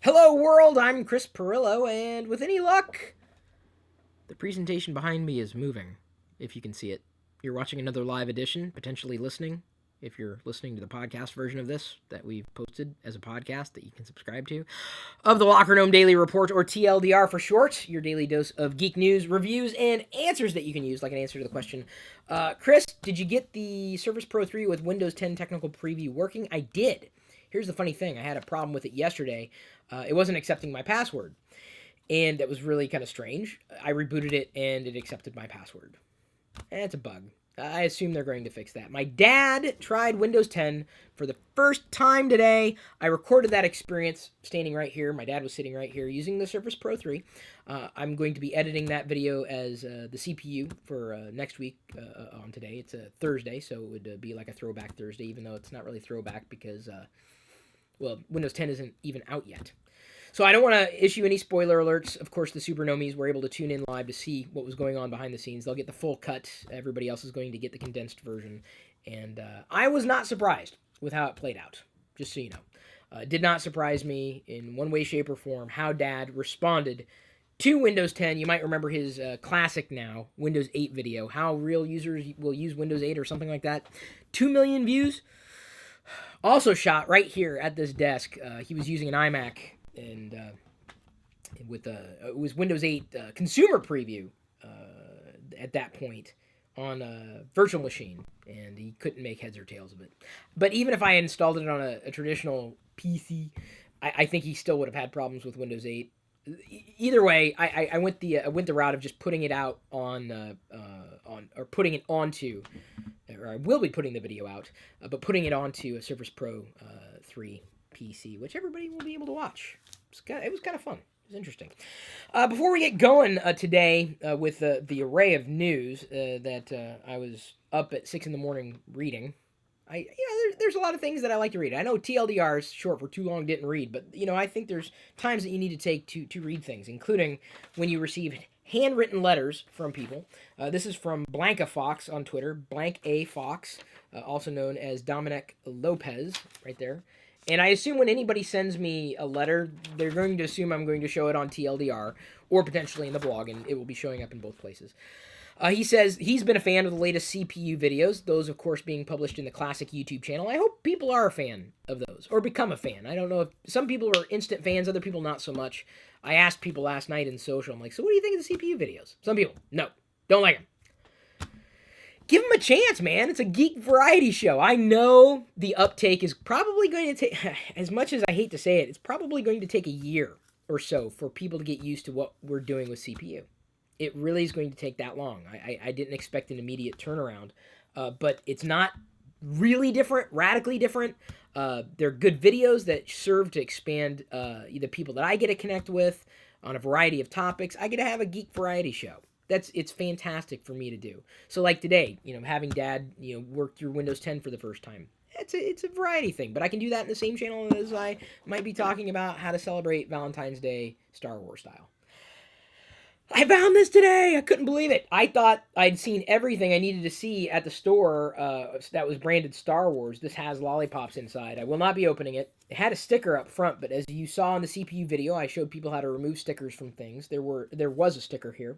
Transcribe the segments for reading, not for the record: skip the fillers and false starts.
Hello world, I'm Chris Pirillo, and with any luck, the presentation behind me is moving, if you can see it. You're watching another live edition, potentially listening, if you're listening to the podcast version of this that we've posted as a podcast that you can subscribe to, of the LockerGnome Daily Report, or TLDR for short, your daily dose of geek news, reviews, and answers that you can use, like an answer to the question, Chris, did you get the Surface Pro 3 with Windows 10 Technical Preview working? I did. Here's the funny thing. I had a problem with it yesterday. It wasn't accepting my password, and that was really kind of strange. I rebooted it, and it accepted my password. It's a bug. I assume they're going to fix that. My dad tried Windows 10 for the first time today. I recorded that experience standing right here. My dad was sitting right here using the Surface Pro 3. I'm going to be editing that video as the CPU for next week on today. It's a Thursday, so it would be like a throwback Thursday, even though it's not really throwback because, Windows 10 isn't even out yet. So I don't want to issue any spoiler alerts. Of course, the Supernomies were able to tune in live to see what was going on behind the scenes. They'll get the full cut. Everybody else is going to get the condensed version. And I was not surprised with how it played out, just so you know. It did not surprise me in one way, shape, or form how Dad responded to Windows 10. You might remember his classic now, Windows 8 video, how real users will use Windows 8 or something like that. 2 million views. Also shot right here at this desk. He was using an iMac, and it was Windows 8 consumer preview at that point on a virtual machine, and he couldn't make heads or tails of it. But even if I installed it on a traditional PC, I think he still would have had problems with Windows 8. Either way, I went the route of just putting it out on or putting it onto, or I will be putting the video out, but putting it onto a Surface Pro 3 PC, which everybody will be able to watch. It was kind of fun. It was interesting. Before we get going today with the array of news that I was up at 6 in the morning reading, there's a lot of things that I like to read. I know TLDR is short for too long didn't read, but I think there's times that you need to take to read things, including when you receive handwritten letters from people. This is from Blanca Fox on Twitter, Blank A Fox, also known as Dominic Lopez, right there. And I assume when anybody sends me a letter, they're going to assume I'm going to show it on TLDR or potentially in the blog, and it will be showing up in both places. He says he's been a fan of the latest CPU videos, those, of course, being published in the classic YouTube channel. I hope people are a fan of those, or become a fan. I don't know if some people are instant fans, other people not so much. I asked people last night in social, I'm like, so what do you think of the CPU videos? Some people, no, don't like them. Give them a chance, man. It's a geek variety show. I know the uptake is probably going to take, as much as I hate to say it, it's probably going to take a year or so for people to get used to what we're doing with CPU. It really is going to take that long. I didn't expect an immediate turnaround, but it's not really different, radically different. They're good videos that serve to expand the people that I get to connect with on a variety of topics. I get to have a geek variety show. It's fantastic for me to do. So like today, having Dad, work through Windows 10 for the first time. It's a variety thing, but I can do that in the same channel as I might be talking about how to celebrate Valentine's Day Star Wars style. I found this today. I couldn't believe it. I thought I'd seen everything I needed to see at the store that was branded Star Wars. This has lollipops inside. I will not be opening it. It had a sticker up front, but as you saw in the CPU video, I showed people how to remove stickers from things. There was a sticker here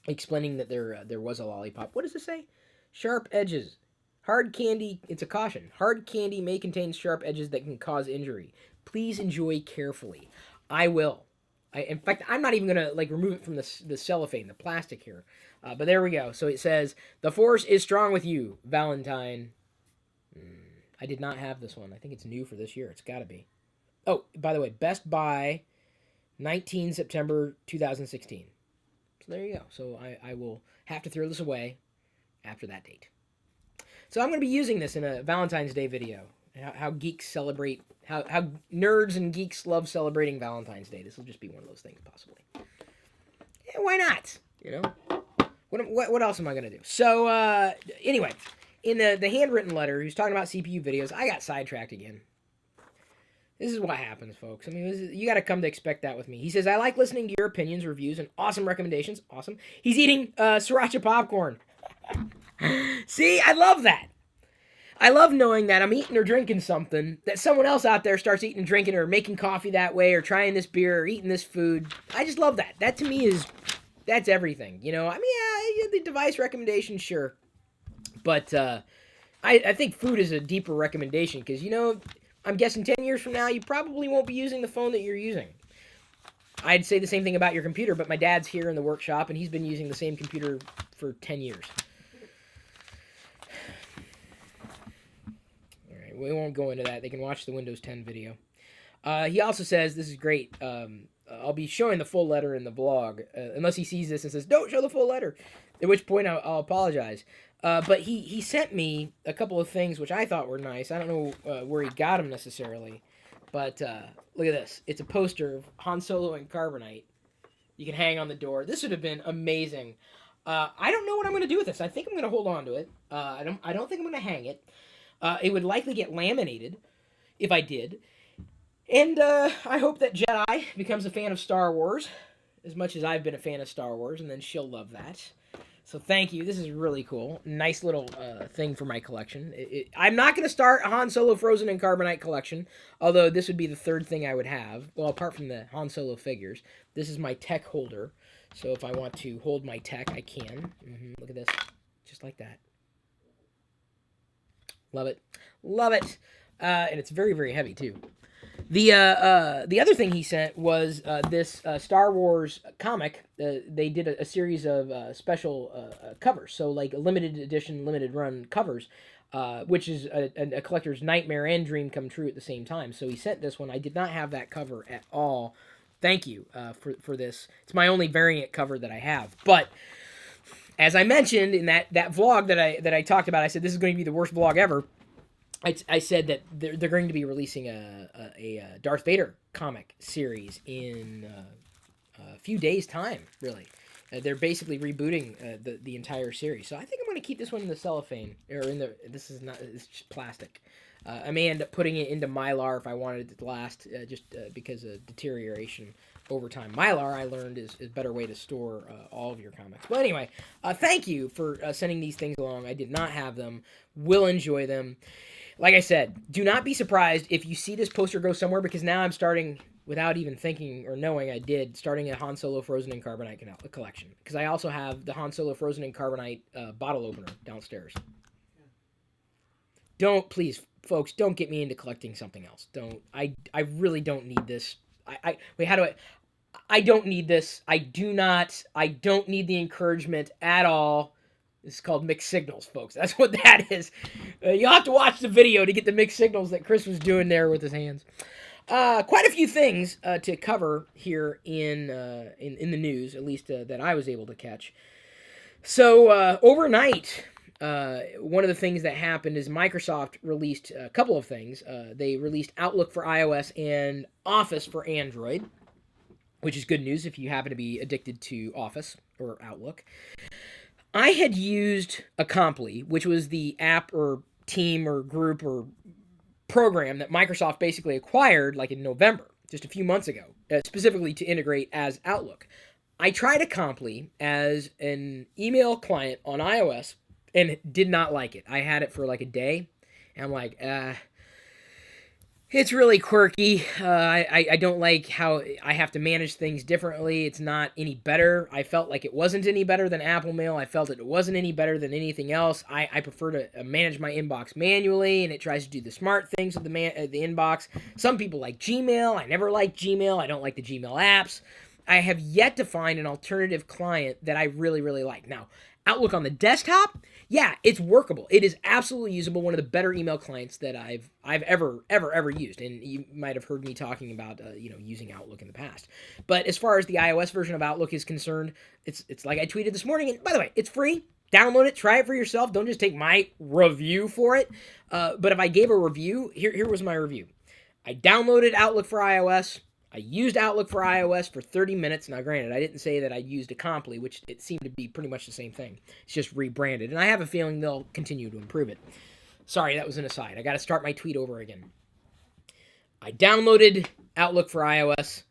explaining that there was a lollipop. What does it say? Sharp edges. Hard candy, it's a caution. Hard candy may contain sharp edges that can cause injury. Please enjoy carefully. I will. In fact, I'm not even going to remove it from the cellophane, the plastic here. But there we go. So it says, "The force is strong with you, Valentine." I did not have this one. I think it's new for this year. It's got to be. Oh, by the way, Best Buy, 19 September 2016. So there you go. So I will have to throw this away after that date. So I'm going to be using this in a Valentine's Day video. How geeks celebrate, how nerds and geeks love celebrating Valentine's Day. This will just be one of those things, possibly. Yeah, why not? What else am I going to do? So, anyway, in the handwritten letter, he's talking about CPU videos. I got sidetracked again. This is what happens, folks. I mean, you got to come to expect that with me. He says, I like listening to your opinions, reviews, and awesome recommendations. Awesome. He's eating sriracha popcorn. See, I love that. I love knowing that I'm eating or drinking something that someone else out there starts eating and drinking or making coffee that way or trying this beer or eating this food. I just love that. That to me that's everything. You know, I mean, yeah, the device recommendation, sure. But I think food is a deeper recommendation because, you know, I'm guessing 10 years from now, you probably won't be using the phone that you're using. I'd say the same thing about your computer, but my dad's here in the workshop and he's been using the same computer for 10 years. We won't go into that. They can watch the Windows 10 video. He also says, this is great, I'll be showing the full letter in the blog, unless he sees this and says, don't show the full letter, at which point I'll apologize. But he sent me a couple of things which I thought were nice. I don't know where he got them necessarily, but look at this. It's a poster of Han Solo and Carbonite. You can hang on the door. This would have been amazing. I don't know what I'm going to do with this. I think I'm going to hold on to it. I don't think I'm going to hang it. It would likely get laminated if I did. And I hope that Jedi becomes a fan of Star Wars as much as I've been a fan of Star Wars, and then she'll love that. So thank you. This is really cool. Nice little thing for my collection. I'm not going to start a Han Solo Frozen and Carbonite collection, although this would be the third thing I would have. Well, apart from the Han Solo figures. This is my tech holder. So if I want to hold my tech, I can. Look at this. Just like that. Love it. Love it. And it's very, very heavy, too. The other thing he sent was this Star Wars comic. They did a series of special covers. So, like, limited edition, limited run covers, which is a collector's nightmare and dream come true at the same time. So he sent this one. I did not have that cover at all. Thank you for this. It's my only variant cover that I have. But as I mentioned in that vlog that I talked about, I said this is going to be the worst vlog ever. I said that they're going to be releasing a Darth Vader comic series in a few days' time, really. They're basically rebooting the entire series. So I think I'm going to keep this one in the cellophane. It's just plastic. I may end up putting it into Mylar if I wanted it to last, just because of deterioration over time. Mylar, I learned, is a better way to store all of your comics. Well, anyway, thank you for sending these things along. I did not have them. Will enjoy them. Like I said, do not be surprised if you see this poster go somewhere, because now I'm starting, without even thinking or knowing starting a Han Solo Frozen and Carbonite collection. Because I also have the Han Solo Frozen and Carbonite bottle opener downstairs. Please, folks, don't get me into collecting something else. I really don't need this. Wait, how do I don't need this. I don't need the encouragement at all. This is called mixed signals, folks. That's what that is. You'll have to watch the video to get the mixed signals that Chris was doing there with his hands. Quite a few things to cover here in the news, at least that I was able to catch. So overnight, one of the things that happened is Microsoft released a couple of things. They released Outlook for iOS and Office for Android, which is good news if you happen to be addicted to Office or Outlook. I had used Acompli, which was the app or team or group or program that Microsoft basically acquired like in November, just a few months ago, specifically to integrate as Outlook. I tried Acompli as an email client on iOS and did not like it. I had it for like a day, and I'm like, it's really quirky. I don't like how I have to manage things differently. It's not any better. I felt like it wasn't any better than Apple Mail. I felt it wasn't any better than anything else. I prefer to manage my inbox manually, and it tries to do the smart things with the inbox. Some people like Gmail. I never liked Gmail. I don't like the Gmail apps. I have yet to find an alternative client that I really, really like. Now, Outlook on the desktop, yeah, it's workable. It is absolutely usable. One of the better email clients that I've ever used. And you might have heard me talking about using Outlook in the past. But as far as the iOS version of Outlook is concerned, it's like I tweeted this morning. And by the way, it's free. Download it. Try it for yourself. Don't just take my review for it. But if I gave a review, here was my review. I downloaded Outlook for iOS. I used Outlook for iOS for 30 minutes. Now, granted, I didn't say that I used Acompli, which it seemed to be pretty much the same thing. It's just rebranded, and I have a feeling they'll continue to improve it. Sorry, that was an aside. I got to start my tweet over again. I downloaded Outlook for iOS.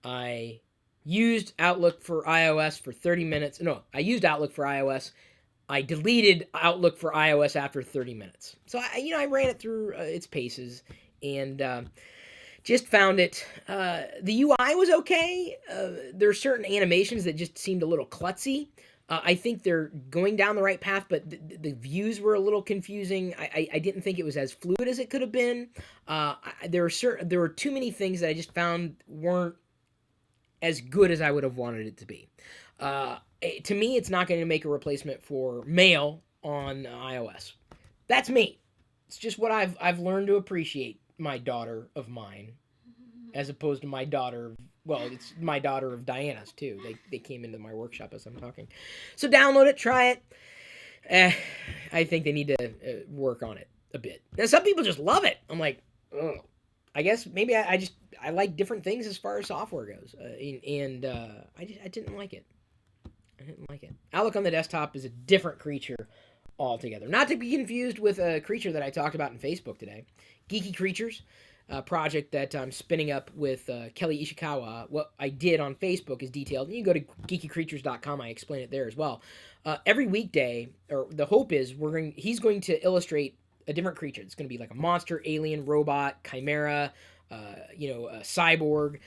I used Outlook for iOS for 30 minutes. No, I used Outlook for iOS. I deleted Outlook for iOS after 30 minutes. So I ran it through its paces and just found it. The UI was okay. There are certain animations that just seemed a little klutzy. I think they're going down the right path, but the views were a little confusing. I didn't think it was as fluid as it could have been. There were too many things that I just found weren't as good as I would have wanted it to be. To me, it's not going to make a replacement for Mail on iOS. That's me. It's just what I've learned to appreciate my daughter of mine, as opposed to my daughter. Well, it's my daughter of Diana's too. They came into my workshop as I'm talking. So download it, try it. I think they need to work on it a bit. Now some people just love it. I'm like, ugh. I guess maybe I like different things as far as software goes, and I didn't like it. I didn't like it. Outlook on the desktop is a different creature altogether. Not to be confused with a creature that I talked about in Facebook today, Geeky Creatures. A project that I'm spinning up with Kelly Ishikawa. What I did on Facebook is detailed. You can go to geekycreatures.com. I explain it there as well. Every weekday, or the hope is, he's going to illustrate a different creature. It's going to be like a monster, alien, robot, chimera, a cyborg,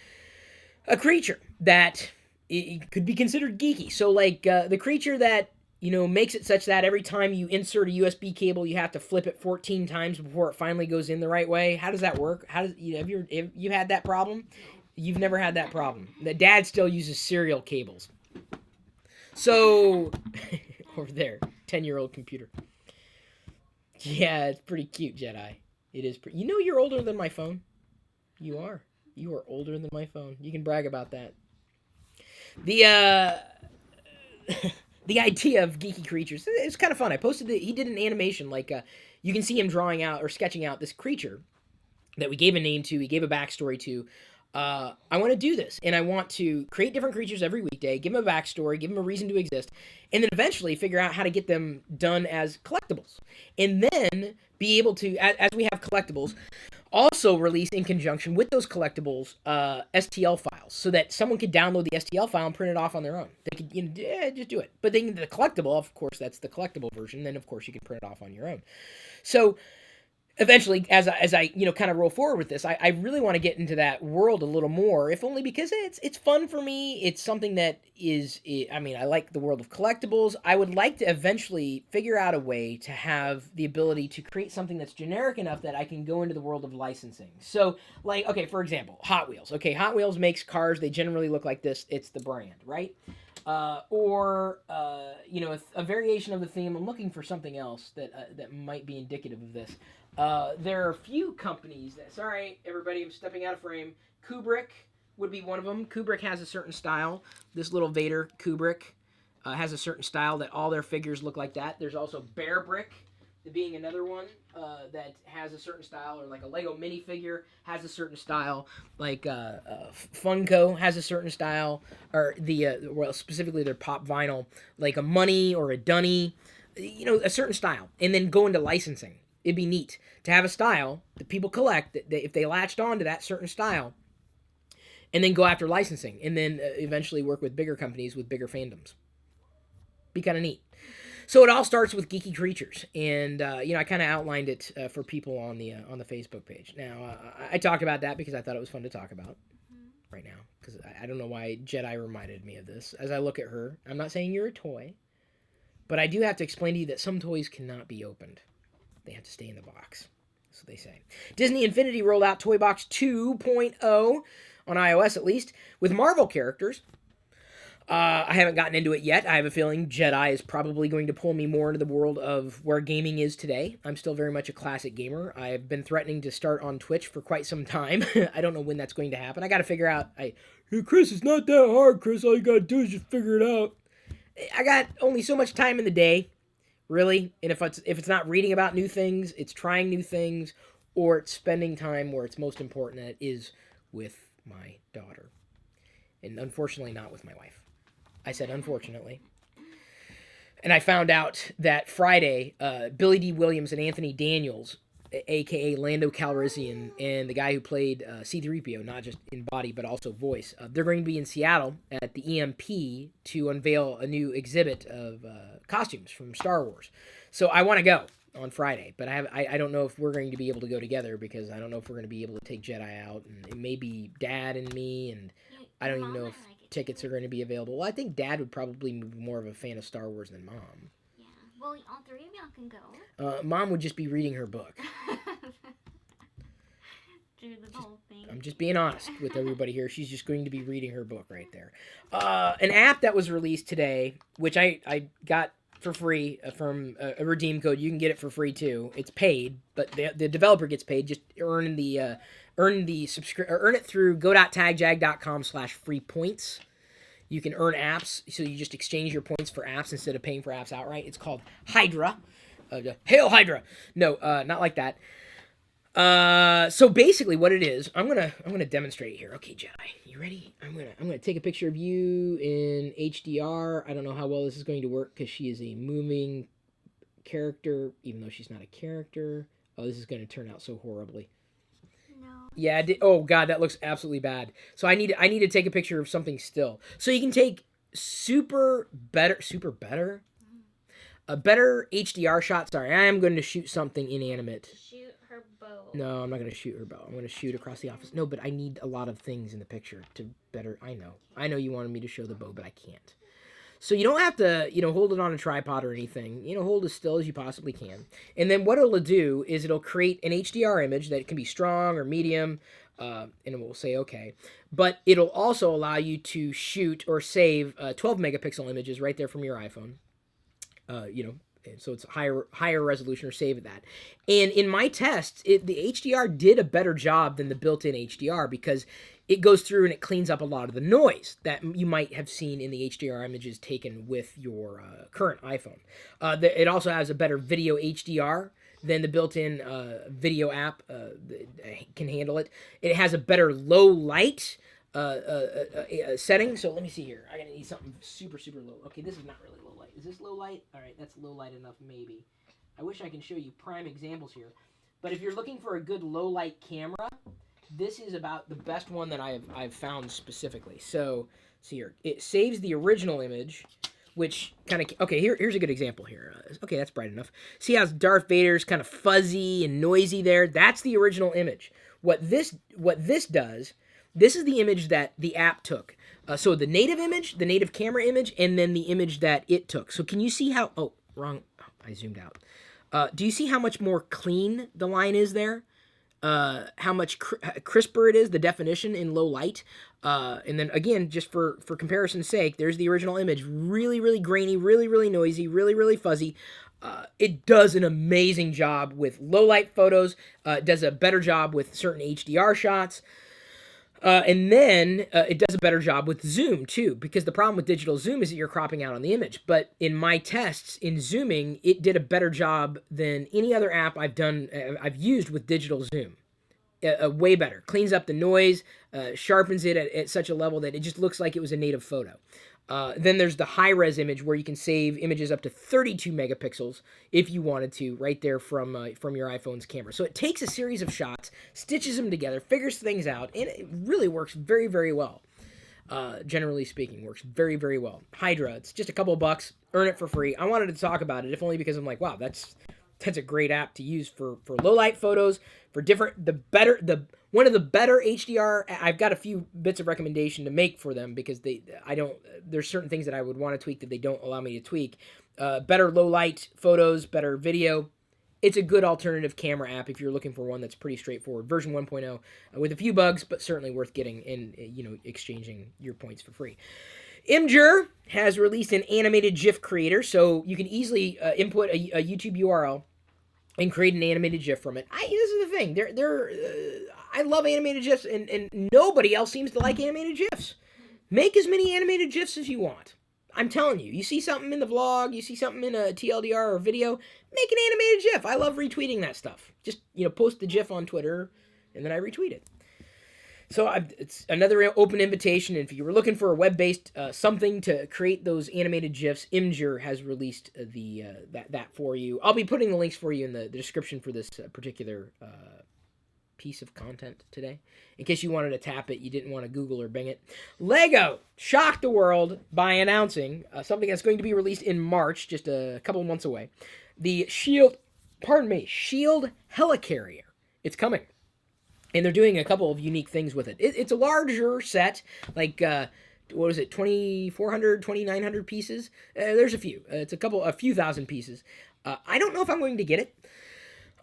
a creature that it could be considered geeky. So like the creature that makes it such that every time you insert a USB cable, you have to flip it 14 times before it finally goes in the right way. How does that work? Have you had that problem? You've never had that problem. The dad still uses serial cables. So, over there, 10-year-old computer. Yeah, it's pretty cute, Jedi. It is pretty. You're older than my phone. You are. You are older than my phone. You can brag about that. The idea of Geeky Creatures, it's kind of fun. I posted he did an animation, like you can see him drawing out or sketching out this creature that we gave a name to, he gave a backstory to. I want to do this, and I want to create different creatures every weekday, give them a backstory, give them a reason to exist, and then eventually figure out how to get them done as collectibles. And then be able to, as we have collectibles, also release in conjunction with those collectibles STL files, so that someone could download the STL file and print it off on their own. They could just do it. But then the collectible, of course, that's the collectible version. Then of course you can print it off on your own. So eventually, as I kind of roll forward with this, I really want to get into that world a little more, if only because it's fun for me. It's something that is, I like the world of collectibles. I would like to eventually figure out a way to have the ability to create something that's generic enough that I can go into the world of licensing. So, like, okay, for example, Hot Wheels. Okay, Hot Wheels makes cars. They generally look like this. It's the brand, right? Or a variation of the theme. I'm looking for something else that might be indicative of this. There are a few companies that, sorry everybody, I'm stepping out of frame. Kubrick would be one of them. Kubrick has a certain style. This little Vader, Kubrick, has a certain style that all their figures look like that. There's also Bear Brick being another one that has a certain style, or like a Lego minifigure has a certain style, like Funko has a certain style, or specifically their pop vinyl, like a Money or a Dunny, a certain style, and then go into licensing. It'd be neat to have a style that people collect, that if they latched on to that certain style, and then go after licensing, and then eventually work with bigger companies with bigger fandoms. Be kind of neat. So it all starts with Geeky Creatures, and I kind of outlined it for people on the Facebook page. Now I talked about that because I thought it was fun to talk about right now, because I don't know why Jedi reminded me of this. As I look at her, I'm not saying you're a toy, but I do have to explain to you that some toys cannot be opened. They have to stay in the box, so they say. Disney Infinity rolled out Toy Box 2.0 on iOS, at least, with Marvel characters. I haven't gotten into it yet. I have a feeling Jedi is probably going to pull me more into the world of where gaming is today. I'm still very much a classic gamer. I've been threatening to start on Twitch for quite some time. I don't know when that's going to happen. I got to figure out... Hey, Chris, it's not that hard, Chris. All you got to do is just figure it out. I got only so much time in the day. Really, and if it's not reading about new things, it's trying new things, or it's spending time where it's most important, and it is with my daughter. And unfortunately not with my wife. I said unfortunately. And I found out that Friday, Billy D. Williams and Anthony Daniels aka Lando Calrissian, and the guy who played C-3PO, not just in body but also voice. They're going to be in Seattle at the EMP to unveil a new exhibit of costumes from Star Wars. So I want to go on Friday, but I don't know if we're going to be able to go together because I don't know if we're going to be able to take Jedi out, and it may be Dad and me, and I don't even know if tickets are going to be available. Well, I think Dad would probably be more of a fan of Star Wars than Mom. Yeah, well, all three of y'all can go. Mom would just be reading her book. Do the whole thing. I'm just being honest with everybody here. She's just going to be reading her book right there. An app that was released today, which I got for free from a redeem code. You can get it for free too. It's paid, but the developer gets paid. Just earn it through go.tagjag.com/free points. You can earn apps, so you just exchange your points for apps instead of paying for apps outright. It's called Hydra. Hail Hydra! No, not like that. So basically, what it is, I'm gonna demonstrate here. Okay, Jedi, you ready? I'm gonna take a picture of you in HDR. I don't know how well this is going to work because she is a moving character, even though she's not a character. Oh, this is gonna turn out so horribly. No. Yeah. Oh God, that looks absolutely bad. So I need to take a picture of something still. So you can take better HDR shot. Sorry, I am going to shoot something inanimate. Shoot her bow. No, I'm not going to shoot her bow. I'm going to shoot across the office. No, but I need a lot of things in the picture to better. I know you wanted me to show the bow, but I can't. So you don't have to, hold it on a tripod or anything. Hold as still as you possibly can. And then what it'll do is it'll create an HDR image that can be strong or medium, and it will say okay. But it'll also allow you to shoot or save 12 megapixel images right there from your iPhone. So it's higher resolution, or save that. And in my tests, the HDR did a better job than the built-in HDR because it goes through and it cleans up a lot of the noise that you might have seen in the HDR images taken with your current iPhone. It also has a better video HDR than the built-in video app can handle it. It has a better low light setting. So let me see here. I'm gonna need something super, super low. Okay, this is not really low light. Is this low light? All right, that's low light enough, maybe. I wish I can show you prime examples here. But if you're looking for a good low light camera, this is about the best one that I've found specifically. So, see here. It saves the original image, which kind of... Okay, here's a good example here. Okay, that's bright enough. See how Darth Vader's kind of fuzzy and noisy there? That's the original image. What this does... This is the image that the app took. So the native image, the native camera image, and then the image that it took. So can you see how... Oh, wrong. Oh, I zoomed out. Do you see how much more clean the line is there? How much crisper it is, the definition in low light. And then, again, just for comparison's sake, there's the original image. Really, really grainy, really, really noisy, really, really fuzzy. It does an amazing job with low light photos. It does a better job with certain HDR shots. And then it does a better job with zoom, too, because the problem with digital zoom is that you're cropping out on the image. But in my tests, in zooming, it did a better job than any other app I've used with digital zoom. Way better. Cleans up the noise, sharpens it at such a level that it just looks like it was a native photo. Then there's the high-res image where you can save images up to 32 megapixels if you wanted to, right there from your iPhone's camera. So it takes a series of shots, stitches them together, figures things out, and it really works very, very well. Generally speaking, works very, very well. Hydra, it's just a couple of bucks. Earn it for free. I wanted to talk about it, if only because I'm like, wow, that's a great app to use for low-light photos, for one of the better HDR. I've got a few bits of recommendation to make for them because there's certain things that I would want to tweak that they don't allow me to tweak. Better low light photos, better video. It's a good alternative camera app if you're looking for one that's pretty straightforward. Version 1.0 with a few bugs, but certainly worth getting and exchanging your points for free. Imgur has released an animated GIF creator, so you can easily input a YouTube URL and create an animated GIF from it. This is the thing. I love animated GIFs, and nobody else seems to like animated GIFs. Make as many animated GIFs as you want. I'm telling you. You see something in the vlog, you see something in a TLDR or video, make an animated GIF. I love retweeting that stuff. Just, post the GIF on Twitter, and then I retweet it. So it's another open invitation. If you were looking for a web-based something to create those animated GIFs, Imgur has released that for you. I'll be putting the links for you in the description for this particular piece of content today. In case you wanted to tap it, you didn't want to Google or Bing it. Lego shocked the world by announcing something that's going to be released in March, just a couple of months away. The SHIELD Helicarrier. It's coming. And they're doing a couple of unique things with it. It's a larger set, like, what is it, 2,400, 2,900 pieces? There's a few. It's a few thousand pieces. I don't know if I'm going to get it.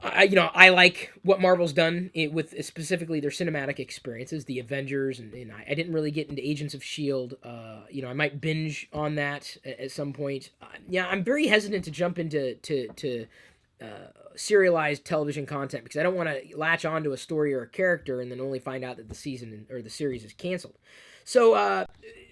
I like what Marvel's done with specifically their cinematic experiences, the Avengers, and I didn't really get into Agents of S.H.I.E.L.D. I might binge on that at some point. I'm very hesitant to jump into serialized television content because I don't want to latch onto a story or a character and then only find out that the season or the series is canceled. So a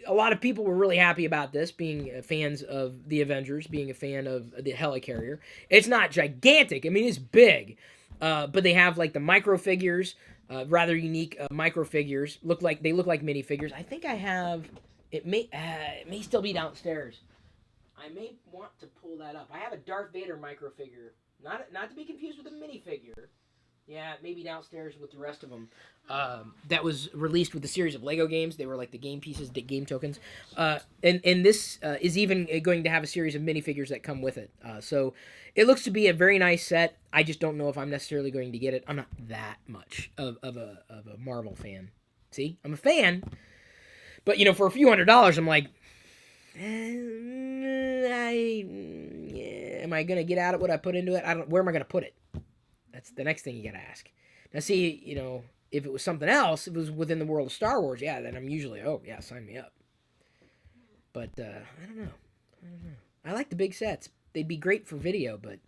lot of people were really happy about this, being fans of the Avengers, being a fan of the Helicarrier. It's not gigantic. I mean, it's big. But they have like the micro figures, rather unique micro figures. They look like minifigures. I think I have. It may still be downstairs. I may want to pull that up. I have a Darth Vader micro figure. Not to be confused with a minifigure. Yeah, maybe downstairs with the rest of them. That was released with a series of Lego games. They were like the game pieces, the game tokens. And this is even going to have a series of minifigures that come with it. So it looks to be a very nice set. I just don't know if I'm necessarily going to get it. I'm not that much of a Marvel fan. See, I'm a fan. But, for a few $100s, I'm like, am I going to get out of what I put into it? Where am I going to put it? That's the next thing you got to ask. Now, see, if it was something else, if it was within the world of Star Wars, yeah, then I'm usually, sign me up. But, I don't know. I like the big sets. They'd be great for video, but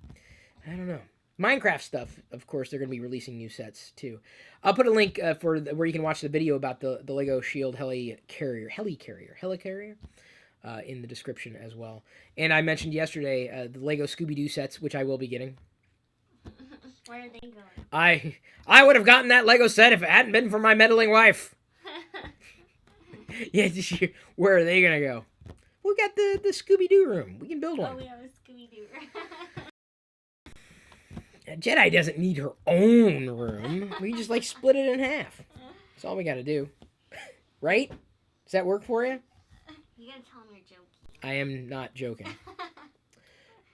I don't know. Minecraft stuff, of course, they're going to be releasing new sets, too. I'll put a link for where you can watch the video about the Lego SHIELD Helicarrier, in the description as well. And I mentioned yesterday the Lego Scooby-Doo sets, which I will be getting. Where are they going? I would have gotten that Lego set if it hadn't been for my meddling wife. Yeah, where are they going to go? We got the Scooby-Doo room. We can build one. Oh, we have a Scooby-Doo. A Jedi doesn't need her own room. We just, split it in half. That's all we got to do. Right? Does that work for you? You got to tell them you're joking. I am not joking.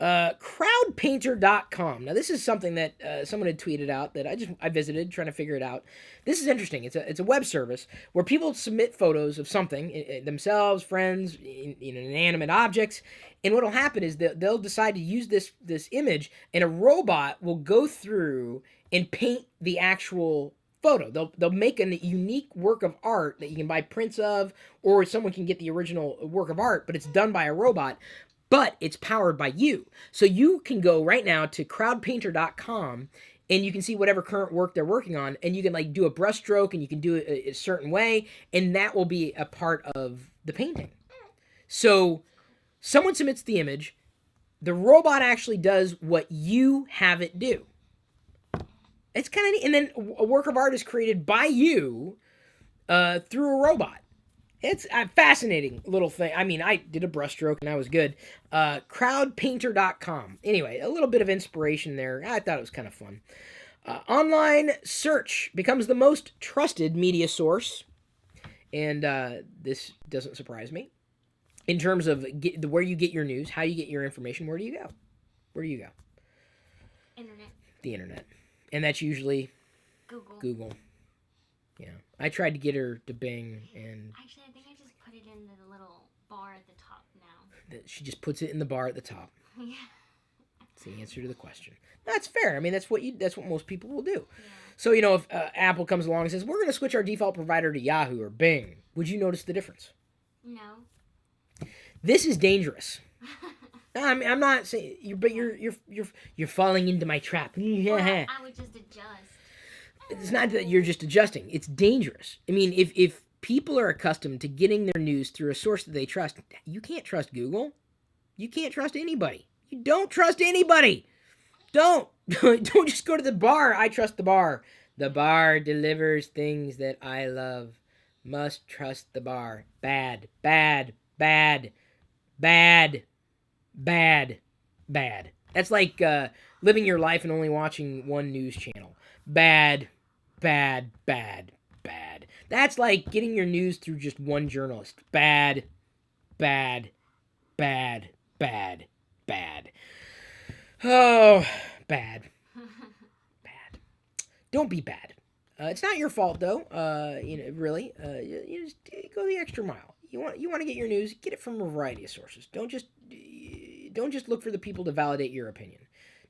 Crowdpainter.com. Now, this is something that someone had tweeted out that I visited trying to figure it out. This is interesting. It's a web service where people submit photos of something, themselves, friends, inanimate objects, and what will happen is they'll decide to use this image, and a robot will go through and paint the actual photo. They'll make a unique work of art that you can buy prints of, or someone can get the original work of art, but it's done by a robot. But it's powered by you. So you can go right now to crowdpainter.com and you can see whatever current work they're working on, and you can do a brush stroke and you can do it a certain way, and that will be a part of the painting. So someone submits the image, the robot actually does what you have it do. It's kind of neat. And then a work of art is created by you through a robot. It's a fascinating little thing. I mean, I did a brushstroke and I was good. Crowdpainter.com. Anyway, a little bit of inspiration there. I thought it was kind of fun. Online search becomes the most trusted media source. And this doesn't surprise me. In terms of where you get your news, how you get your information, where do you go? Where do you go? Internet. The internet. And that's usually Google. Yeah. I tried to get her to Bing, and... Actually, I think I just put it in the little bar at the top now. She just puts it in the bar at the top. Yeah. That's the answer to the question. That's fair. I mean, that's what most people will do. Yeah. So, if Apple comes along and says, we're going to switch our default provider to Yahoo or Bing, would you notice the difference? No. This is dangerous. I'm not saying... But you're falling into my trap. Well, I would just adjust. It's not that you're just adjusting. It's dangerous. I mean, if people are accustomed to getting their news through a source that they trust, you can't trust Google. You can't trust anybody. You don't trust anybody. Don't just go to the bar. I trust the bar. The bar delivers things that I love. Must trust the bar. Bad, bad, bad, bad, bad, bad. That's like living your life and only watching one news channel. Bad, bad, bad, bad. That's like getting your news through just one journalist. Bad, bad, bad, bad, bad. Oh, bad. Bad. Don't be bad. It's not your fault though. Really. You just go the extra mile. You want to get your news, get it from a variety of sources. Don't just look for the people to validate your opinion.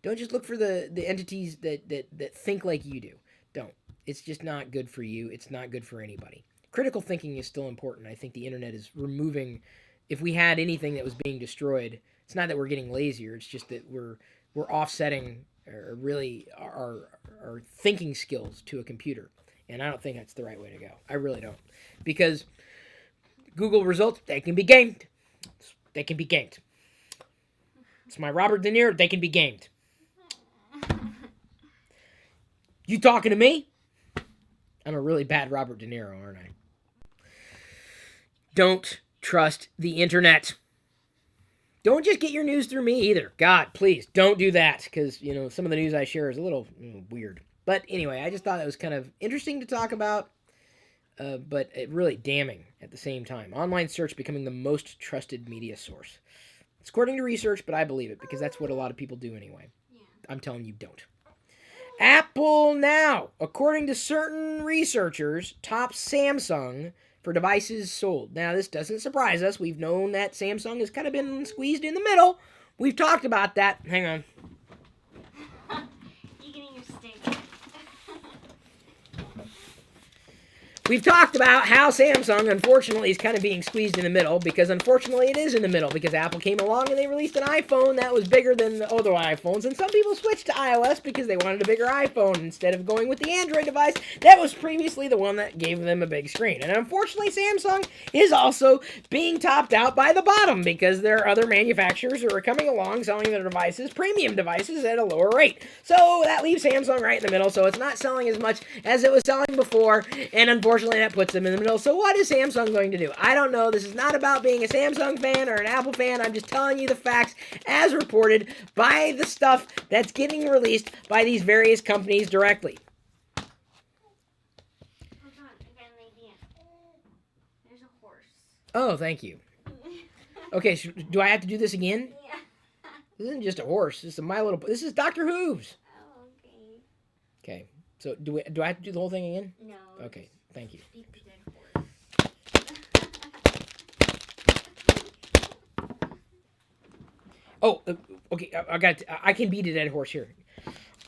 Don't just look for the entities that think like you do. Don't. It's just not good for you. It's not good for anybody. Critical thinking is still important. I think the internet is removing. If we had anything that was being destroyed, it's not that we're getting lazier. It's just that we're offsetting really our thinking skills to a computer, and I don't think that's the right way to go. I really don't, because Google results, they can be gamed. They can be gamed. It's my Robert De Niro. They can be gamed. You talking to me? I'm a really bad Robert De Niro, aren't I? Don't trust the internet. Don't just get your news through me either. God, please, don't do that, because, some of the news I share is a little weird. But anyway, I just thought it was kind of interesting to talk about, but really damning at the same time. Online search becoming the most trusted media source. It's according to research, but I believe it, because that's what a lot of people do anyway. Yeah. I'm telling you, don't. Apple now, according to certain researchers, tops Samsung for devices sold. Now, this doesn't surprise us. We've known that Samsung has kind of been squeezed in the middle. We've talked about that. Hang on. You getting your steak? We've talked about how Samsung, unfortunately, is kind of being squeezed in the middle, because unfortunately it is in the middle, because Apple came along and they released an iPhone that was bigger than the other iPhones, and some people switched to iOS because they wanted a bigger iPhone instead of going with the Android device that was previously the one that gave them a big screen. And unfortunately, Samsung is also being topped out by the bottom, because there are other manufacturers who are coming along selling their devices, premium devices, at a lower rate. So that leaves Samsung right in the middle, so it's not selling as much as it was selling before, and unfortunately that puts them in the middle. So what is Samsung going to do? I don't know. This is not about being a Samsung fan or an Apple fan. I'm just telling you the facts as reported by the stuff that's getting released by these various companies directly. Hold on, I got an idea. There's a horse. Oh, thank you. Okay, so do I have to do this again? Yeah. This isn't just a horse. This is Dr. Hooves. Oh, okay. Okay. So do I have to do the whole thing again? No. Okay. Thank you. Beat the dead horse. Oh, okay. I can beat a dead horse here.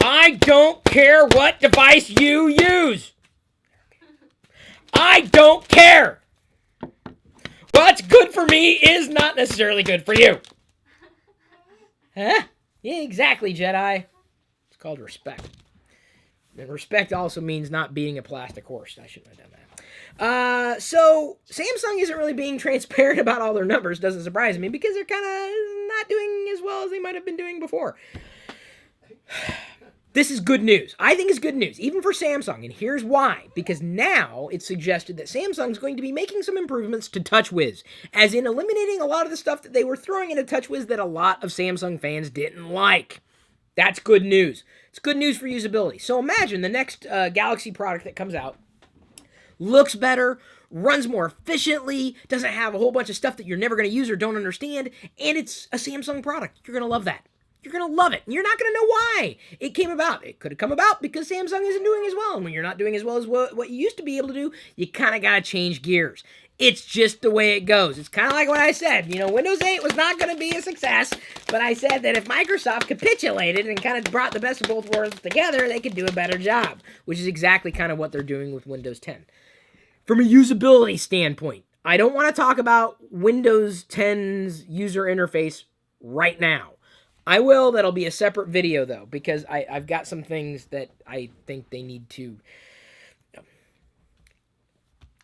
I don't care what device you use. I don't care. What's good for me is not necessarily good for you. Huh? Yeah, exactly, Jedi. It's called respect. And respect also means not beating a plastic horse. I shouldn't have done that. So Samsung isn't really being transparent about all their numbers. Doesn't surprise me, because they're kind of not doing as well as they might have been doing before. This is good news. I think it's good news, even for Samsung, and here's why. Because now it's suggested that Samsung's going to be making some improvements to TouchWiz, as in eliminating a lot of the stuff that they were throwing into TouchWiz that a lot of Samsung fans didn't like. That's good news. It's good news for usability. So imagine the next Galaxy product that comes out looks better, runs more efficiently, doesn't have a whole bunch of stuff that you're never going to use or don't understand, and it's a Samsung product. You're going to love that. You're going to love it. And you're not going to know why it came about. It could have come about because Samsung isn't doing as well. And when you're not doing as well as what you used to be able to do, you kind of got to change gears. It's just the way it goes. It's kind of like what I said. Windows 8 was not going to be a success, but I said that if Microsoft capitulated and kind of brought the best of both worlds together, they could do a better job, which is exactly kind of what they're doing with Windows 10. From a usability standpoint, I don't want to talk about Windows 10's user interface right now. I will. That'll be a separate video, though, because I've got some things that I think they need to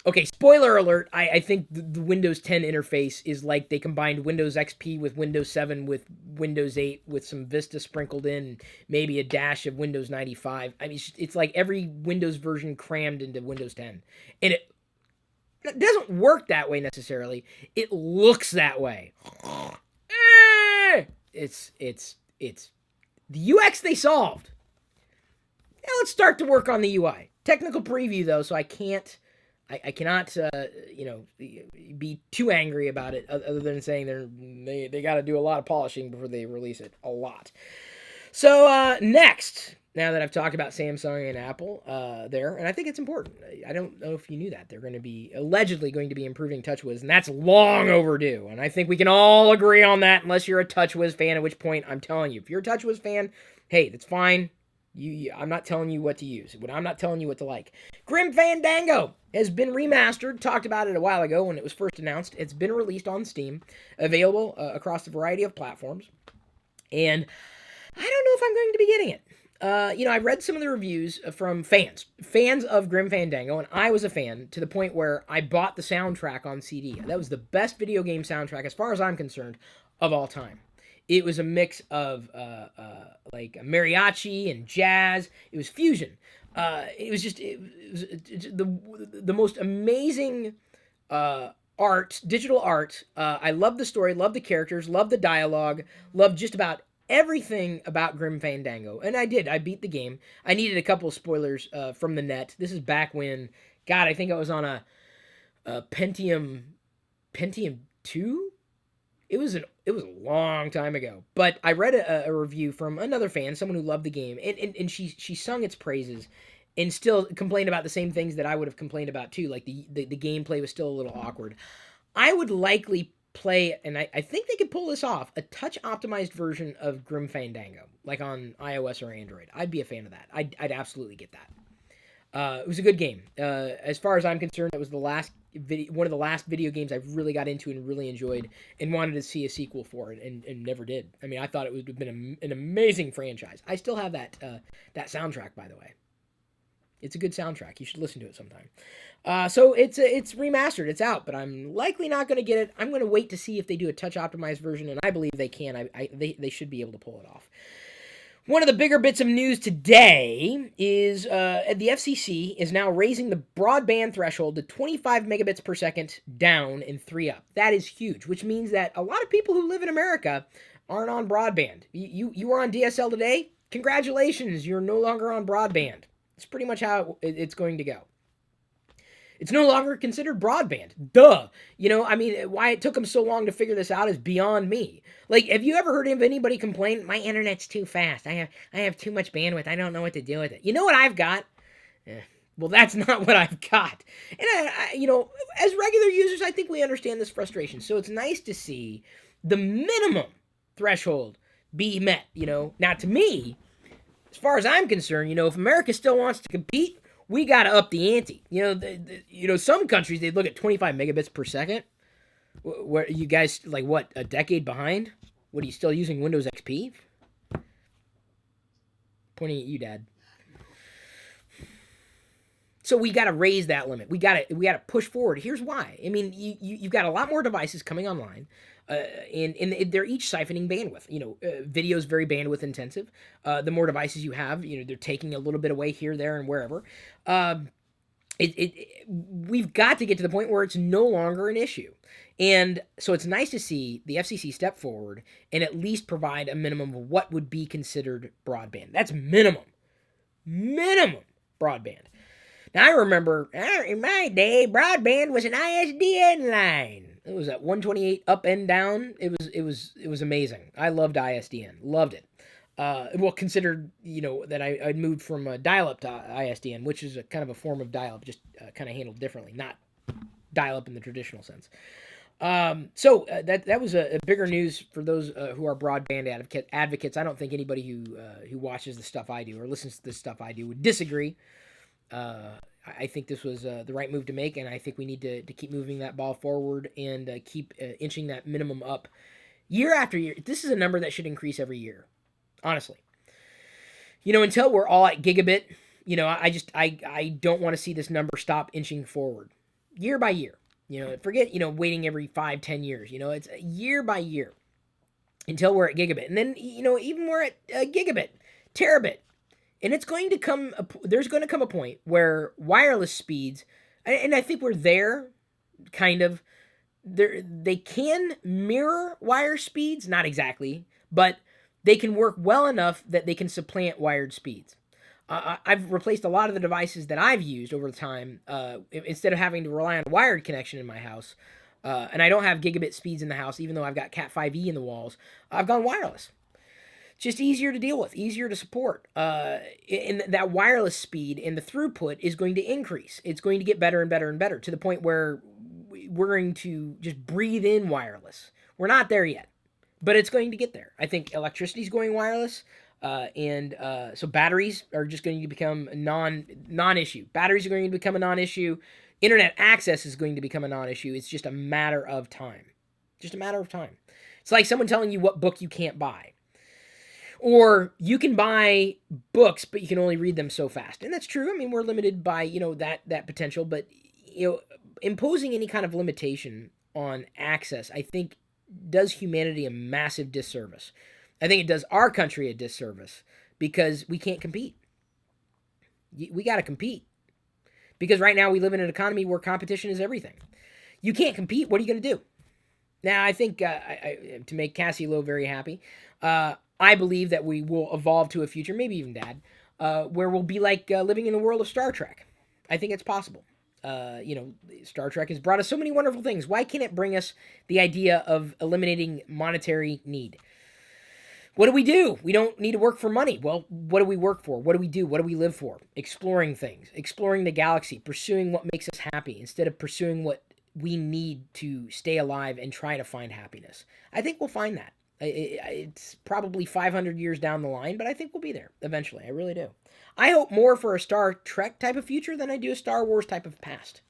Okay, spoiler alert. I think the Windows 10 interface is like they combined Windows XP with Windows 7 with Windows 8 with some Vista sprinkled in, maybe a dash of Windows 95. I mean, it's like every Windows version crammed into Windows 10. And it doesn't work that way necessarily. It looks that way. It's the UX they solved. Now let's start to work on the UI. Technical preview though, so I cannot, be too angry about it. Other than saying they got to do a lot of polishing before they release it. A lot. So next, now that I've talked about Samsung and Apple, and I think it's important. I don't know if you knew that they're going to be allegedly going to be improving TouchWiz, and that's long overdue. And I think we can all agree on that, unless you're a TouchWiz fan. At which point, I'm telling you, if you're a TouchWiz fan, hey, that's fine. I'm not telling you what to use. I'm not telling you what to like. Grim Fandango has been remastered. Talked about it a while ago when it was first announced. It's been released on Steam, available across a variety of platforms. And I don't know if I'm going to be getting it. I read some of the reviews from fans of Grim Fandango, and I was a fan to the point where I bought the soundtrack on CD. That was the best video game soundtrack, as far as I'm concerned, of all time. It was a mix of like mariachi and jazz. It was fusion. It was the most amazing digital art. I love the story, love the characters, love the dialogue, love just about everything about Grim Fandango. And I did. I beat the game. I needed a couple of spoilers from the net. This is back when, God, I think I was on a Pentium 2. It was a long time ago, but I read a review from another fan, someone who loved the game, and she sung its praises, and still complained about the same things that I would have complained about too, like the gameplay was still a little awkward. I would likely play, and I think they could pull this off, a touch optimized version of Grim Fandango, like on iOS or Android. I'd be a fan of that. I'd absolutely get that. It was a good game. As far as I'm concerned, it was one of the last video games I really got into and really enjoyed, and wanted to see a sequel for it, and never did. I mean, I thought it would have been an amazing franchise. I still have that soundtrack, by the way. It's a good soundtrack. You should listen to it sometime. So it's remastered. It's out, but I'm likely not going to get it. I'm going to wait to see if they do a touch optimized version, and I believe they can. They should be able to pull it off. One of the bigger bits of news today is the FCC is now raising the broadband threshold to 25 megabits per second down and 3 up. That is huge, which means that a lot of people who live in America aren't on broadband. You were on DSL today? Congratulations, you're no longer on broadband. It's pretty much how it's going to go. It's no longer considered broadband. Duh. Why it took them so long to figure this out is beyond me. Like, have you ever heard of anybody complain, my internet's too fast, I have too much bandwidth, I don't know what to do with it? You know what I've got? Well, that's not what I've got. And, as regular users, I think we understand this frustration. So it's nice to see the minimum threshold be met, Now, to me, as far as I'm concerned, if America still wants to compete, we got to up the ante. Some countries, they look at 25 megabits per second. Where you guys, like, what, a decade behind? What, are you still using Windows XP? Pointing at you, Dad. So we got to raise that limit. We got to push forward. Here's why. I mean, you've got a lot more devices coming online. And they're each siphoning bandwidth. Video is very bandwidth intensive. The more devices you have, they're taking a little bit away here, there, and wherever. We've got to get to the point where it's no longer an issue. And so it's nice to see the FCC step forward and at least provide a minimum of what would be considered broadband. That's minimum broadband. Now, I remember in my day, broadband was an ISDN line. It was at 128 up and down. It was amazing. I loved ISDN. Loved it. Considered, that I'd moved from dial-up to ISDN, which is a kind of a form of dial-up, just kind of handled differently, not dial-up in the traditional sense. That was a bigger news for those who are broadband advocates. I don't think anybody who watches the stuff I do or listens to the stuff I do would disagree. I think this was the right move to make, and I think we need to keep moving that ball forward and keep inching that minimum up year after year. This is a number that should increase every year, honestly. Until we're all at gigabit, I don't want to see this number stop inching forward. year by year. Forget, waiting every 5-10 years. It's year by year until we're at gigabit. And then, even we're at gigabit, terabit. And it's going to come, there's going to come a point where wireless speeds, and I think we're there, kind of, they can mirror wire speeds, not exactly, but they can work well enough that they can supplant wired speeds. I've replaced a lot of the devices that I've used over time, instead of having to rely on a wired connection in my house. And I don't have gigabit speeds in the house, even though I've got Cat 5e in the walls. I've gone wireless. Just easier to deal with, easier to support. And that wireless speed and the throughput is going to increase. It's going to get better and better and better, to the point where we're going to just breathe in wireless. We're not there yet, but it's going to get there. I think electricity's going wireless. So batteries are just going to become a non-issue. Batteries are going to become a non-issue. Internet access is going to become a non-issue. It's just a matter of time. Just a matter of time. It's like someone telling you what book you can't buy. Or you can buy books, but you can only read them so fast. And that's true. I mean, we're limited by, that potential. But, imposing any kind of limitation on access, I think, does humanity a massive disservice. I think it does our country a disservice because we can't compete. We got to compete. Because right now we live in an economy where competition is everything. You can't compete. What are you going to do? Now, I think, to make Cassie Lowe very happy, I believe that we will evolve to a future, maybe even Dad, where we'll be like living in the world of Star Trek. I think it's possible. Star Trek has brought us so many wonderful things. Why can't it bring us the idea of eliminating monetary need? What do? We don't need to work for money. Well, what do we work for? What do we do? What do we live for? Exploring things, exploring the galaxy, pursuing what makes us happy instead of pursuing what we need to stay alive and try to find happiness. I think we'll find that. It's probably 500 years down the line, but I think we'll be there eventually. I really do. I hope more for a Star Trek type of future than I do a Star Wars type of past.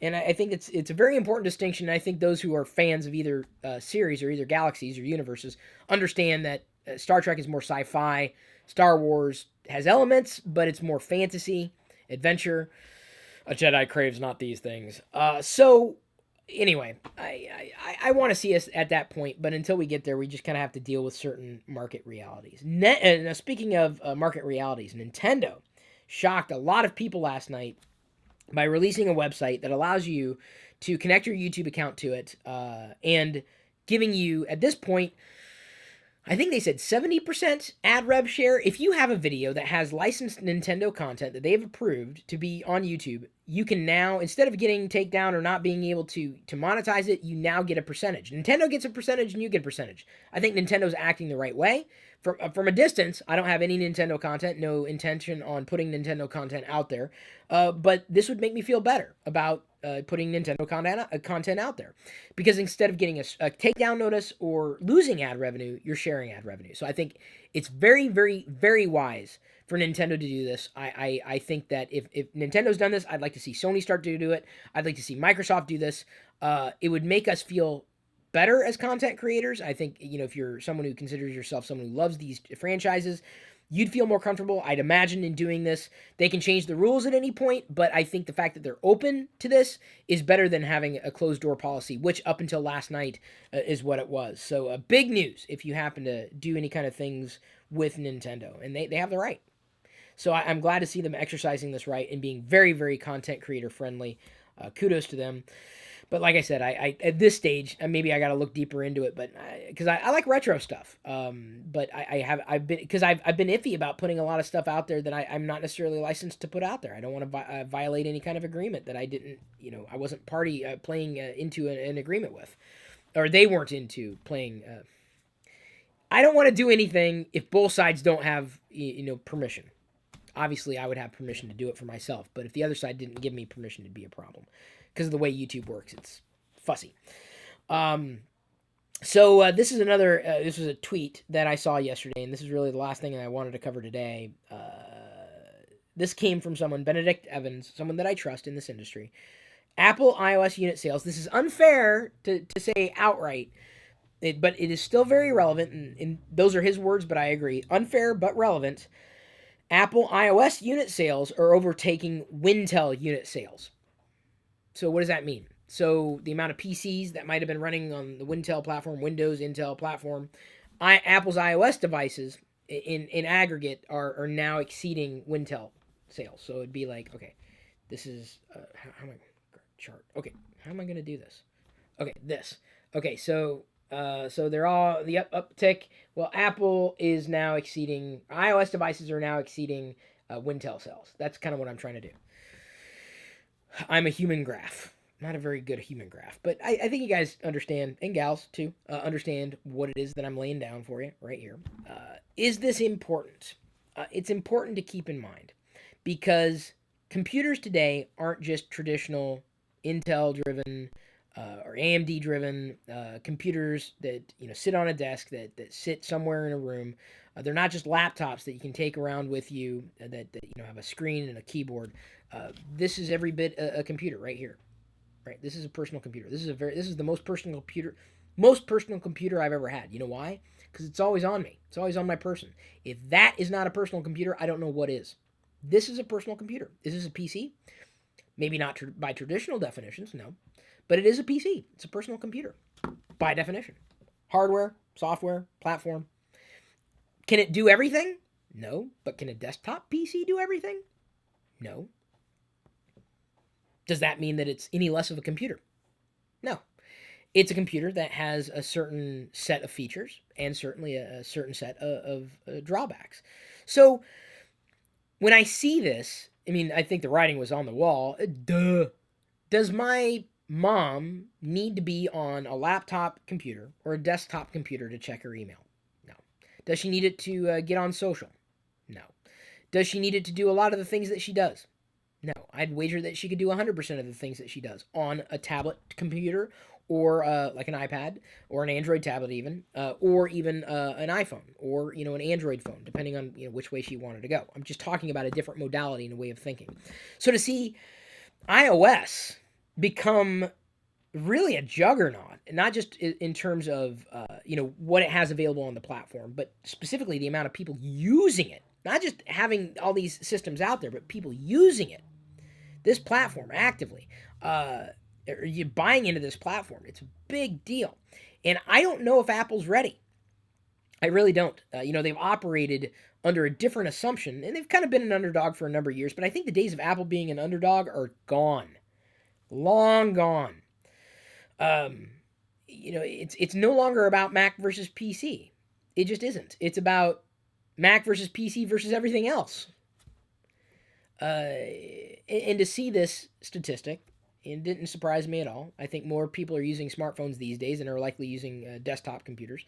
And I think it's a very important distinction. And I think those who are fans of either series or either galaxies or universes understand that Star Trek is more sci-fi. Star Wars has elements, but it's more fantasy, adventure. A Jedi craves not these things. So anyway, I want to see us at that point, but until we get there, we just kind of have to deal with certain market realities. Now, speaking of market realities, Nintendo shocked a lot of people last night by releasing a website that allows you to connect your YouTube account to it, and giving you, at this point, I think they said 70% ad rev share. If you have a video that has licensed Nintendo content that they've approved to be on YouTube, you can now, instead of getting takedown or not being able to monetize it, you now get a percentage. Nintendo gets a percentage and you get a percentage. I think Nintendo's acting the right way. From a distance, I don't have any Nintendo content, no intention on putting Nintendo content out there, but this would make me feel better about putting Nintendo content out there, because instead of getting a takedown notice or losing ad revenue, you're sharing ad revenue. So I think it's very, very, very wise for Nintendo to do this. I think that if Nintendo's done this, I'd like to see Sony start to do it. I'd like to see Microsoft do this. It would make us feel better as content creators. I think, if you're someone who considers yourself someone who loves these franchises, you'd feel more comfortable, I'd imagine, in doing this. They can change the rules at any point, but I think the fact that they're open to this is better than having a closed door policy, which up until last night is what it was. So big news if you happen to do any kind of things with Nintendo, and they have the right. So I'm glad to see them exercising this right and being very, very content creator friendly. Kudos to them. But like I said, I at this stage, maybe I got to look deeper into it. But because I like retro stuff, but I've been iffy about putting a lot of stuff out there that I'm not necessarily licensed to put out there. I don't want to violate any kind of agreement that I didn't, I wasn't playing into an agreement with, or they weren't into playing. I don't want to do anything if both sides don't have permission. Obviously, I would have permission to do it for myself, but if the other side didn't give me permission, it'd be a problem. Because of the way YouTube works, it's fussy. So this is another, this was a tweet that I saw yesterday, and this is really the last thing that I wanted to cover today. This came from someone, Benedict Evans, someone that I trust in this industry. Apple iOS unit sales. This is unfair to say outright, but it is still very relevant, and those are his words, but I agree. Unfair but relevant. Apple iOS unit sales are overtaking Wintel unit sales. So what does that mean? So the amount of PCs that might have been running on the Wintel platform, Windows, Intel platform, Apple's iOS devices in aggregate are now exceeding Wintel sales. So it'd be like, okay, this is how am I chart? Okay, how am I going to do this? Okay, this. Okay, so they're all the uptick. Well, Apple is now exceeding iOS devices are now exceeding Wintel sales. That's kind of what I'm trying to do. I'm a human graph. Not a very good human graph, but I think you guys understand, and gals too, understand what it is that I'm laying down for you right here. Is this important? It's important to keep in mind because computers today aren't just traditional Intel driven or AMD driven computers that sit on a desk that sit somewhere in a room. They're not just laptops that you can take around with you that have a screen and a keyboard. This is every bit a computer right here. Right, this is a personal computer. This is the most personal computer I've ever had. You know why? Because it's always on me. It's always on my person. If that is not a personal computer, I don't know what is. This is a personal computer. Is this a PC? Maybe not by traditional definitions, no, but it is a PC. It's a personal computer by definition. Hardware, software, platform. Can it do everything? No, but can a desktop PC do everything? No. Does that mean that it's any less of a computer? No. It's a computer that has a certain set of features and certainly a certain set of drawbacks. So when I see this, I mean, I think the writing was on the wall. Duh. Does my mom need to be on a laptop computer or a desktop computer to check her email? No. Does she need it to get on social? No. Does she need it to do a lot of the things that she does? No, I'd wager that she could do 100% of the things that she does on a tablet computer or like an iPad or an Android tablet even, or even an iPhone or, an Android phone, depending on, which way she wanted to go. I'm just talking about a different modality and a way of thinking. So to see iOS become really a juggernaut, not just in terms of, what it has available on the platform, but specifically the amount of people using it. Not just having all these systems out there, but people using it. This platform actively. You're buying into this platform. It's a big deal. And I don't know if Apple's ready. I really don't. They've operated under a different assumption, and they've kind of been an underdog for a number of years, but I think the days of Apple being an underdog are gone. Long gone. It's no longer about Mac versus PC. It just isn't. It's about Mac versus PC versus everything else. And to see this statistic, it didn't surprise me at all. I think more people are using smartphones these days and are likely using desktop computers.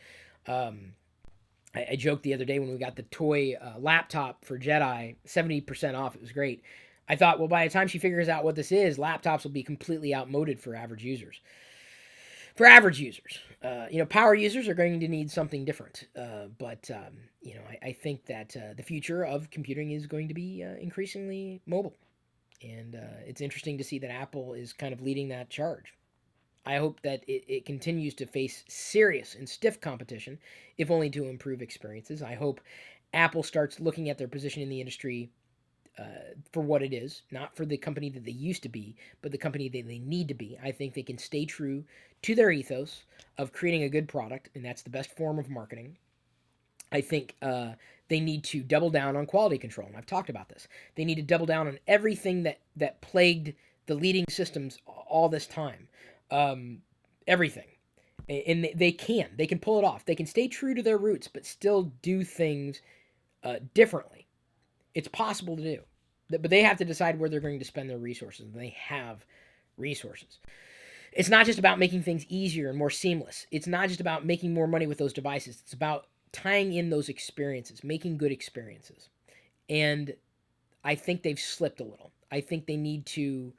I joked the other day when we got the toy laptop for Jedi, 70% off. It was great. I thought, well, by the time she figures out what this is, laptops will be completely outmoded for average users. Power users are going to need something different. I think that the future of computing is going to be increasingly mobile. And it's interesting to see that Apple is kind of leading that charge. I hope that it continues to face serious and stiff competition, if only to improve experiences. I hope Apple starts looking at their position in the industry for what it is, not for the company that they used to be, but the company that they need to be. I think they can stay true to their ethos of creating a good product, and that's the best form of marketing. I think they need to double down on quality control, and I've talked about this. They need to double down on everything that plagued the leading systems all this time. Everything. And they can pull it off. They can stay true to their roots, but still do things differently. It's possible to do. But they have to decide where they're going to spend their resources, and they have resources. It's not just about making things easier and more seamless. It's not just about making more money with those devices. It's about tying in those experiences, making good experiences. And I think they've slipped a little. I think they need to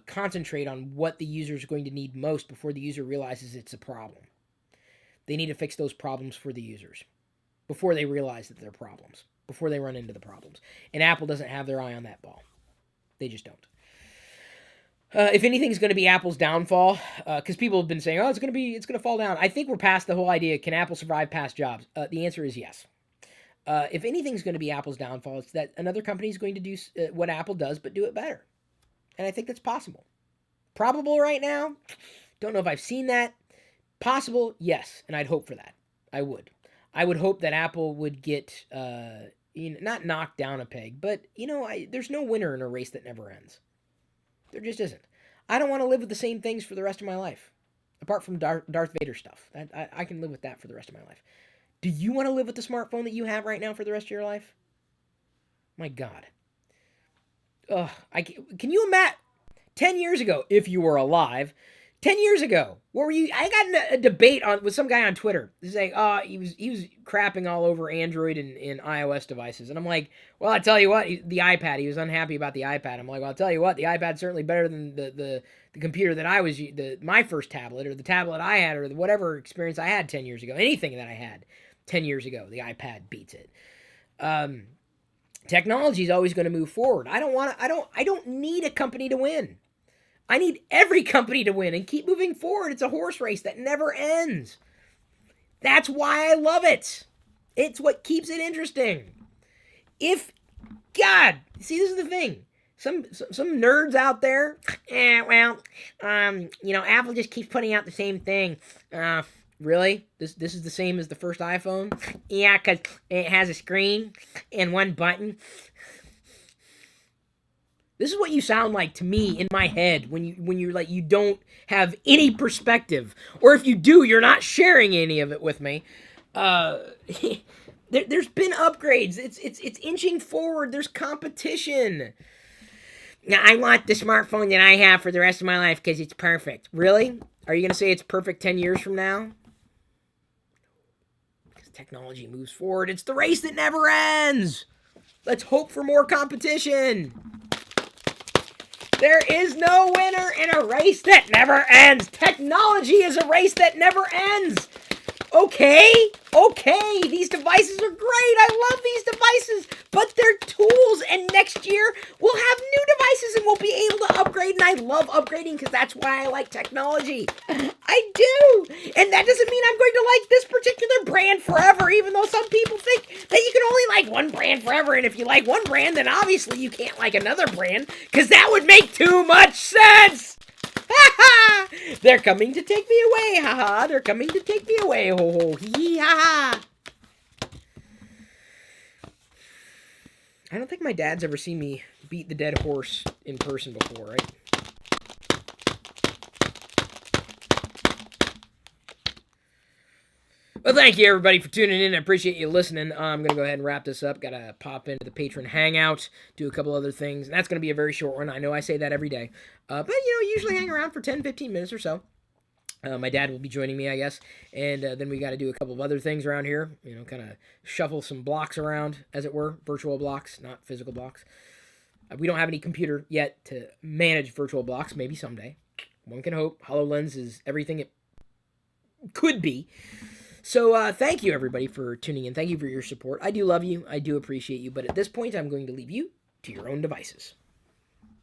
concentrate on what the user is going to need most before the user realizes it's a problem. They need to fix those problems for the users before they realize that they're problems, before they run into the problems. And Apple doesn't have their eye on that ball. They just don't. If anything is going to be Apple's downfall, because people have been saying, "Oh, it's going to fall down." I think we're past the whole idea. Can Apple survive past Jobs? The answer is yes. If anything's going to be Apple's downfall, it's that another company is going to do what Apple does, but do it better. And I think that's possible. probable right now. Don't know if I've seen that. Possible, yes, and I'd hope for that. I would. I would hope that Apple would get, not knocked down a peg, but, there's no winner in a race that never ends. There just isn't. I don't want to live with the same things for the rest of my life, apart from Darth Vader stuff. I can live with that for the rest of my life. Do you want to live with the smartphone that you have right now for the rest of your life? My God. Ugh, can you imagine 10 years ago, if you were alive, 10 years ago, what were you? I got in a debate with some guy on Twitter saying, he was crapping all over Android and iOS devices. And I'm like, well, I tell you what, the iPad, he was unhappy about the iPad. I'm like, well, I'll tell you what, the iPad's certainly better than the computer that I was, my first tablet, or the tablet I had, or whatever experience I had 10 years ago. Anything that I had 10 years ago, the iPad beats it. Technology is always going to move forward. I don't need a company to win. I need every company to win and keep moving forward. It's a horse race that never ends. That's why I love it. It's what keeps it interesting. See, this is the thing. Some nerds out there, Apple just keeps putting out the same thing. Really? This is the same as the first iPhone? Yeah, because it has a screen and one button. This is what you sound like to me in my head when you're like, you don't have any perspective, or if you do, you're not sharing any of it with me. There's been upgrades. It's inching forward. There's competition. Now, I want the smartphone that I have for the rest of my life because it's perfect. Really? Are you going to say it's perfect 10 years from now? Because technology moves forward. It's the race that never ends. Let's hope for more competition. There is no winner in a race that never ends. Technology is a race that never ends. Okay, these devices are great. I love these devices, but they're tools, and next year we'll have new devices and we'll be able to upgrade, and I love upgrading because that's why I like technology. I do, and that doesn't mean I'm going to like this particular brand forever, even though some people think that you can only like one brand forever, and if you like one brand, then obviously you can't like another brand, because that would make too much sense. Ha-ha! They're coming to take me away, ha-ha! They're coming to take me away, ho-ho, hee, ha-ha! I don't think my dad's ever seen me beat the dead horse in person before, right? Well, thank you, everybody, for tuning in. I appreciate you listening. I'm going to go ahead and wrap this up. Got to pop into the Patreon Hangout, do a couple other things. And that's going to be a very short one. I know I say that every day. But, usually hang around for 10, 15 minutes or so. My dad will be joining me, I guess. And then we got to do a couple of other things around here. Kind of shuffle some blocks around, as it were. Virtual blocks, not physical blocks. We don't have any computer yet to manage virtual blocks. Maybe someday. One can hope. HoloLens is everything it could be. So thank you, everybody, for tuning in. Thank you for your support. I do love you. I do appreciate you. But at this point, I'm going to leave you to your own devices.